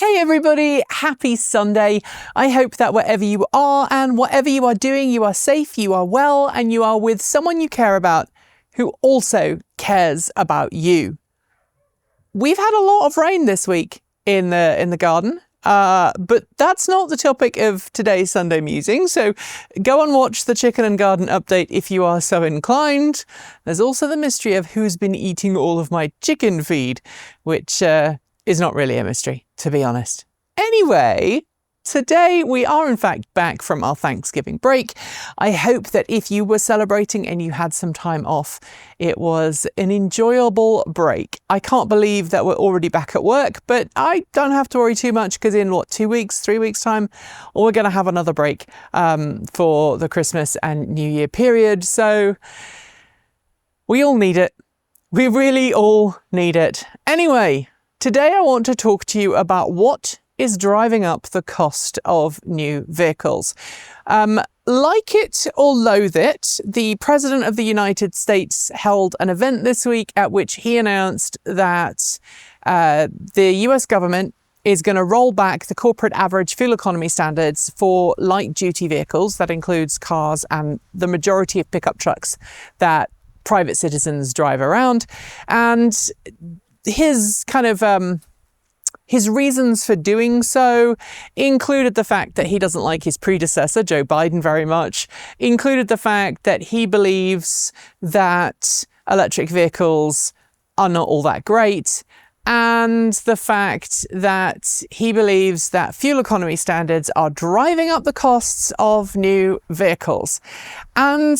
Hey everybody, happy Sunday. I hope that wherever you are and whatever you are doing, you are safe, you are well, and you are with someone you care about who also cares about you. We've had a lot of rain this week in the garden, but that's not the topic of today's Sunday Musing. So go and watch the Chicken and Garden update if you are so inclined. There's also the mystery of who's been eating all of my chicken feed, which is not really a mystery, to be honest. Anyway, today we are in fact back from our Thanksgiving break. I hope that if you were celebrating and you had some time off, it was an enjoyable break. I can't believe that we're already back at work, but I don't have to worry too much because in 3 weeks time, we're going to have another break for the Christmas and New Year period. So we all need it. We really all need it. Anyway, today I want to talk to you about what is driving up the cost of new vehicles. Like it or loathe it, the President of the United States held an event this week at which he announced that the US government is going to roll back the corporate average fuel economy standards for light-duty vehicles. That includes cars and the majority of pickup trucks that private citizens drive around. And his his reasons for doing so included the fact that he doesn't like his predecessor, Joe Biden, very much, included the fact that he believes that electric vehicles are not all that great, and the fact that he believes that fuel economy standards are driving up the costs of new vehicles. And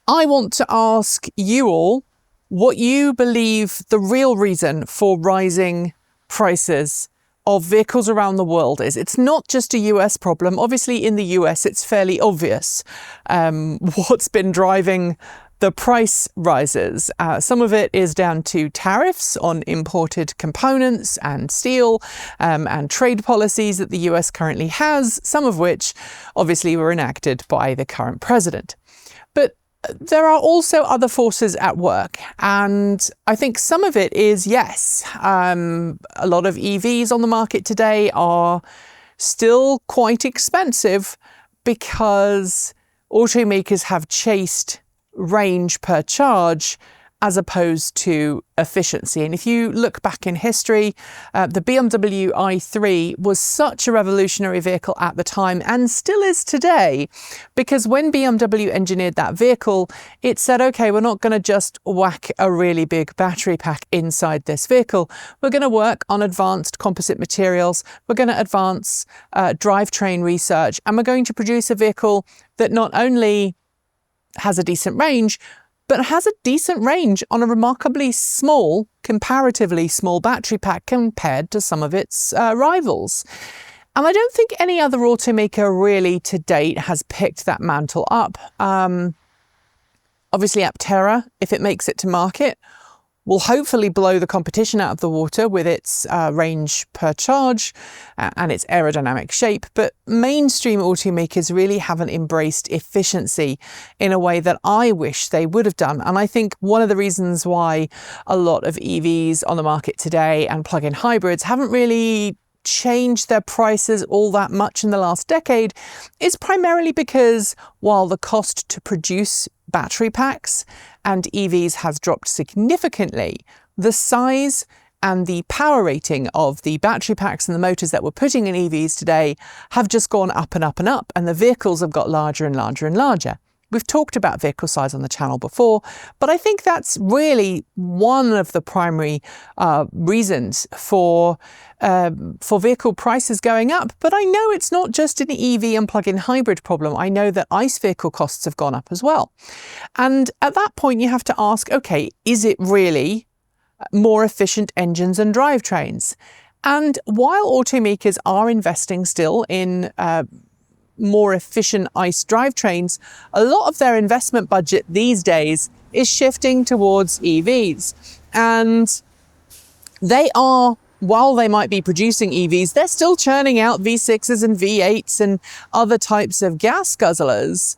I want to ask you all what you believe the real reason for rising prices of vehicles around the world is. It's not just a US problem. Obviously, in the US, it's fairly obvious what's been driving the price rises. Some of it is down to tariffs on imported components and steel and trade policies that the US currently has, some of which obviously were enacted by the current president. But there are also other forces at work, and I think some of it is, yes, a lot of EVs on the market today are still quite expensive because automakers have chased range per charge as opposed to efficiency. And if you look back in history, the BMW i3 was such a revolutionary vehicle at the time and still is today, because when BMW engineered that vehicle, it said, okay, we're not going to just whack a really big battery pack inside this vehicle. We're going to work on advanced composite materials. We're going to advance drivetrain research, and we're going to produce a vehicle that not only has a decent range, but has a decent range on a remarkably small, comparatively small battery pack compared to some of its rivals. And I don't think any other automaker really to date has picked that mantle up. Obviously, Aptera, if it makes it to market, will hopefully blow the competition out of the water with its range per charge and its aerodynamic shape. But mainstream automakers really haven't embraced efficiency in a way that I wish they would have done. And I think one of the reasons why a lot of EVs on the market today and plug-in hybrids haven't really changed their prices all that much in the last decade is primarily because while the cost to produce battery packs and EVs has dropped significantly, the size and the power rating of the battery packs and the motors that we're putting in EVs today have just gone up and up and up, and the vehicles have got larger and larger and larger. We've talked about vehicle size on the channel before, but I think that's really one of the primary reasons for vehicle prices going up. But I know it's not just an EV and plug-in hybrid problem. I know that ICE vehicle costs have gone up as well. And at that point, you have to ask, okay, is it really more efficient engines and drivetrains? And while automakers are investing still in more efficient ICE drivetrains, a lot of their investment budget these days is shifting towards EVs. And they are, while they might be producing EVs, they're still churning out V6s and V8s and other types of gas guzzlers,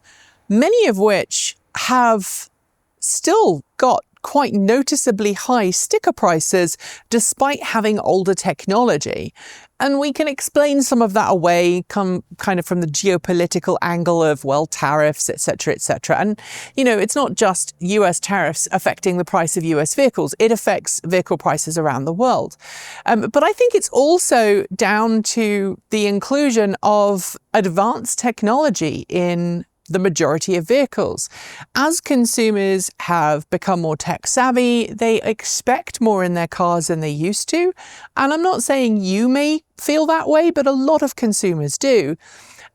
many of which have still got quite noticeably high sticker prices despite having older technology. And we can explain some of that away, kind of from the geopolitical angle of, well, tariffs, etc., etc. And, it's not just US tariffs affecting the price of US vehicles. It affects vehicle prices around the world. But I think it's also down to the inclusion of advanced technology in the majority of vehicles. As consumers have become more tech savvy, they expect more in their cars than they used to. And I'm not saying you may feel that way, but a lot of consumers do.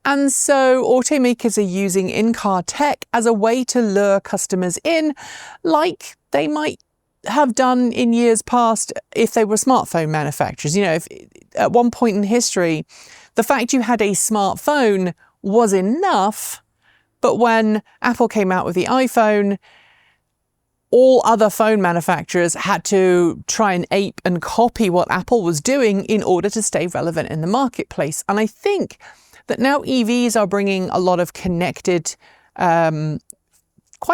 And so automakers are using in-car tech as a way to lure customers in, like they might have done in years past if they were smartphone manufacturers. If at one point in history, the fact you had a smartphone was enough. But when Apple came out with the iPhone, all other phone manufacturers had to try and ape and copy what Apple was doing in order to stay relevant in the marketplace. And I think that now EVs are bringing a lot of connected, quite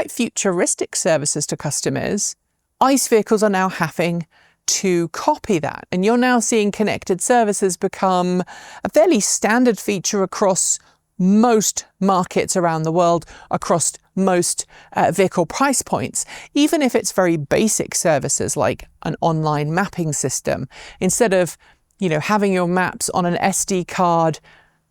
futuristic services to customers. ICE vehicles are now having to copy that. And you're now seeing connected services become a fairly standard feature across most markets around the world, across most vehicle price points, even if it's very basic services like an online mapping system. Instead of, having your maps on an SD card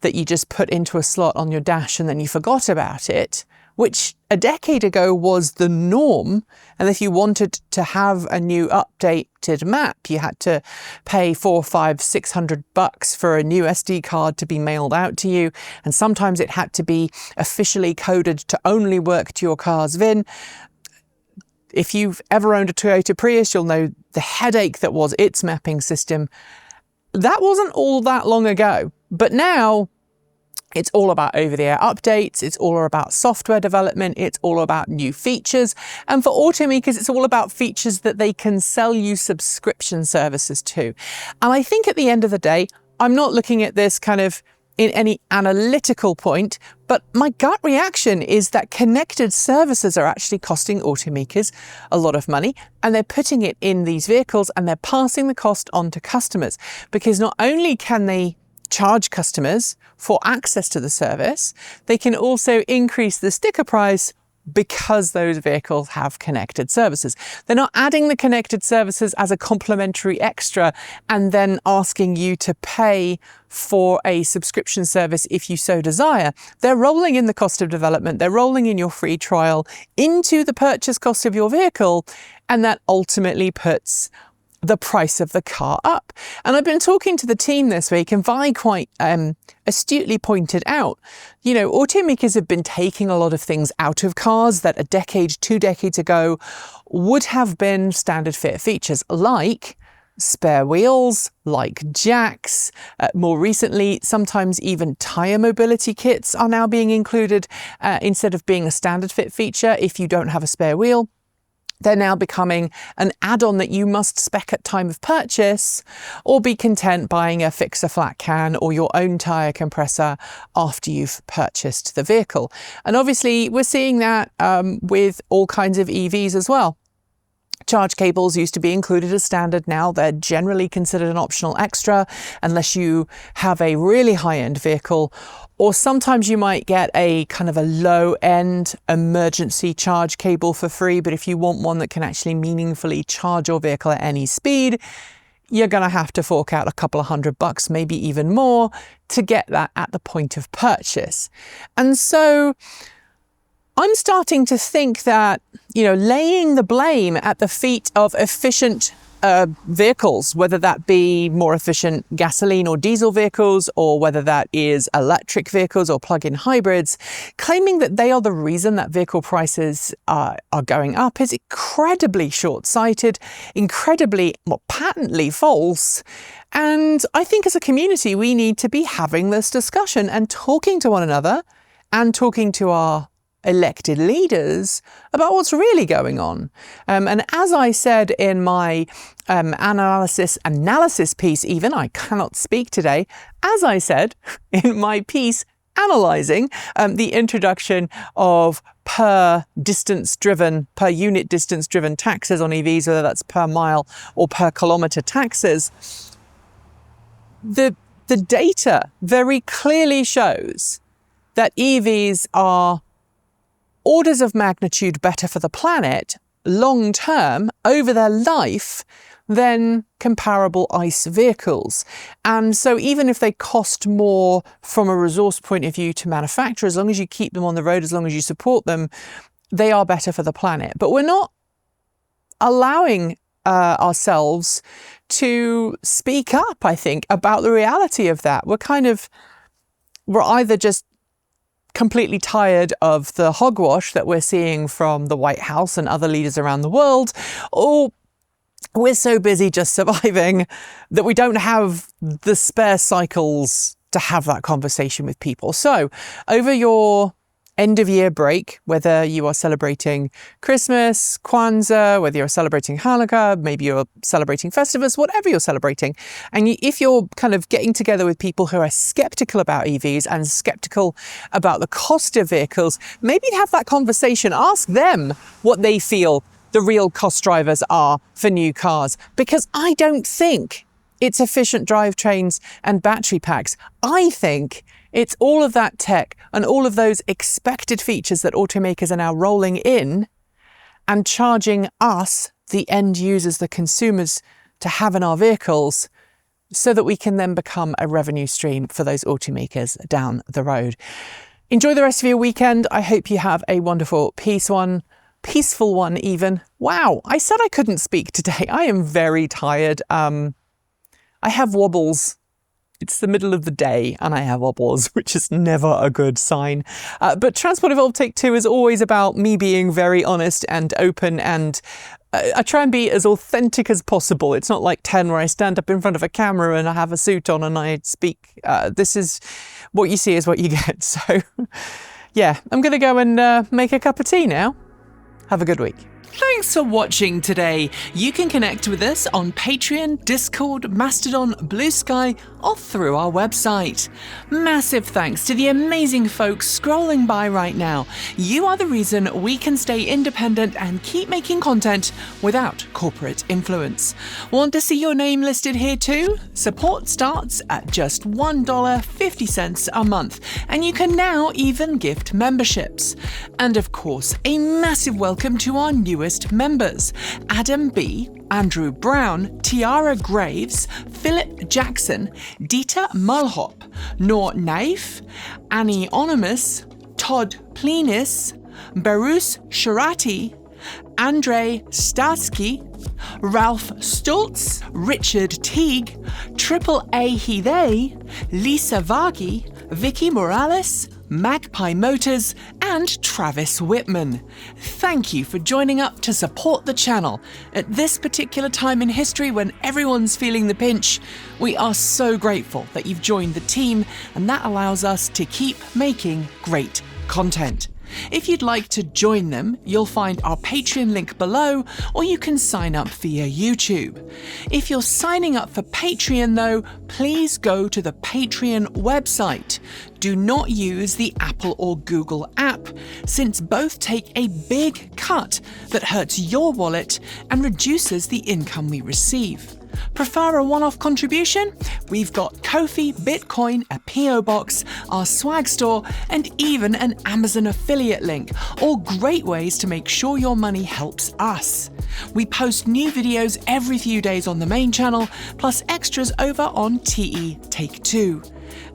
that you just put into a slot on your dash and then you forgot about it, which a decade ago was the norm. And if you wanted to have a new updated map, you had to pay $400, $500, $600 for a new SD card to be mailed out to you. And sometimes it had to be officially coded to only work to your car's VIN. If you've ever owned a Toyota Prius, you'll know the headache that was its mapping system. That wasn't all that long ago. But now, it's all about over-the-air updates, it's all about software development, it's all about new features. And for automakers, it's all about features that they can sell you subscription services to. And I think at the end of the day, I'm not looking at this kind of in any analytical point, but my gut reaction is that connected services are actually costing automakers a lot of money, and they're putting it in these vehicles and they're passing the cost on to customers, because not only can they charge customers for access to the service, they can also increase the sticker price because those vehicles have connected services. They're not adding the connected services as a complimentary extra and then asking you to pay for a subscription service if you so desire. They're rolling in the cost of development, they're rolling in your free trial into the purchase cost of your vehicle, and that ultimately puts the price of the car up. And I've been talking to the team this week, and Vi quite astutely pointed out, automakers have been taking a lot of things out of cars that a decade, 2 decades ago would have been standard fit features, like spare wheels, like jacks. More recently, sometimes even tyre mobility kits are now being included instead of being a standard fit feature if you don't have a spare wheel. They're now becoming an add-on that you must spec at time of purchase, or be content buying a fixer flat can or your own tyre compressor after you've purchased the vehicle. And obviously we're seeing that with all kinds of EVs as well. Charge cables used to be included as standard. Now they're generally considered an optional extra unless you have a really high-end vehicle, or sometimes you might get a kind of a low-end emergency charge cable for free. But if you want one that can actually meaningfully charge your vehicle at any speed, you're going to have to fork out a couple of $100, maybe even more, to get that at the point of purchase. And so I'm starting to think that, laying the blame at the feet of efficient vehicles, whether that be more efficient gasoline or diesel vehicles, or whether that is electric vehicles or plug-in hybrids, claiming that they are the reason that vehicle prices are going up is incredibly short-sighted, incredibly, patently false. And I think as a community, we need to be having this discussion and talking to one another and talking to our elected leaders about what's really going on. And as I said in my analysis piece, even, I cannot speak today, as I said in my piece analysing the introduction of per unit distance driven taxes on EVs, whether that's per mile or per kilometre taxes, the data very clearly shows that EVs are orders of magnitude better for the planet long term over their life than comparable ICE vehicles. And so even if they cost more from a resource point of view to manufacture, as long as you keep them on the road, as long as you support them, they are better for the planet. But we're not allowing ourselves to speak up, I think, about the reality of that. We're either just completely tired of the hogwash that we're seeing from the White House and other leaders around the world, or we're so busy just surviving that we don't have the spare cycles to have that conversation with people. So over your end of year break, whether you are celebrating Christmas, Kwanzaa, whether you're celebrating Hanukkah, maybe you're celebrating Festivus, whatever you're celebrating, and if you're kind of getting together with people who are skeptical about EVs and skeptical about the cost of vehicles, maybe have that conversation. Ask them what they feel the real cost drivers are for new cars, because I don't think it's efficient drivetrains and battery packs. I think it's all of that tech and all of those expected features that automakers are now rolling in and charging us, the end users, the consumers, to have in our vehicles, so that we can then become a revenue stream for those automakers down the road. Enjoy the rest of your weekend. I hope you have a wonderful, peaceful one even. Wow, I said I couldn't speak today. I am very tired. I have wobbles. It's the middle of the day and I have wobbles, which is never a good sign. But Transport Evolved Take 2 is always about me being very honest and open, and I try and be as authentic as possible. It's not like 10 where I stand up in front of a camera and I have a suit on and I speak. This is what you see is what you get. So yeah, I'm going to go and make a cup of tea now. Have a good week. Thanks for watching today. You can connect with us on Patreon, Discord, Mastodon, Blue Sky, or through our website. Massive thanks to the amazing folks scrolling by right now. You are the reason we can stay independent and keep making content without corporate influence. Want to see your name listed here too? Support starts at just $1.50 a month, and you can now even gift memberships. And of course, a massive welcome to our newest members: Adam B, Andrew Brown, Tiara Graves, Philip Jackson, Dieter Mulhop, Noor Naif, Annie Onimus, Todd Plenis, Barus Sharati, Andrei Starsky, Ralph Stultz, Richard Teague, Triple A He They, Lisa Vargi, Vicky Morales, Magpie Motors, and Travis Whitman. Thank you for joining up to support the channel. At this particular time in history when everyone's feeling the pinch, we are so grateful that you've joined the team, and that allows us to keep making great content. If you'd like to join them, you'll find our Patreon link below, or you can sign up via YouTube. If you're signing up for Patreon though, please go to the Patreon website. Do not use the Apple or Google app, since both take a big cut that hurts your wallet and reduces the income we receive. Prefer a one-off contribution? We've got Ko-fi, Bitcoin, a PO box, our swag store, and even an Amazon affiliate link, all great ways to make sure your money helps us. We post new videos every few days on the main channel, plus extras over on TE Take 2.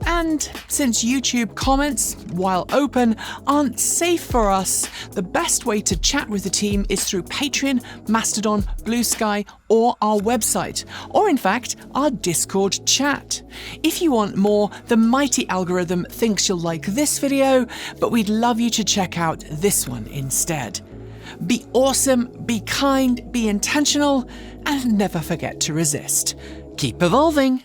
And since YouTube comments, while open, aren't safe for us, the best way to chat with the team is through Patreon, Mastodon, Blue Sky, or our website, or in fact, our Discord chat. If you want more, the mighty algorithm thinks you'll like this video, but we'd love you to check out this one instead. Be awesome, be kind, be intentional, and never forget to resist. Keep evolving.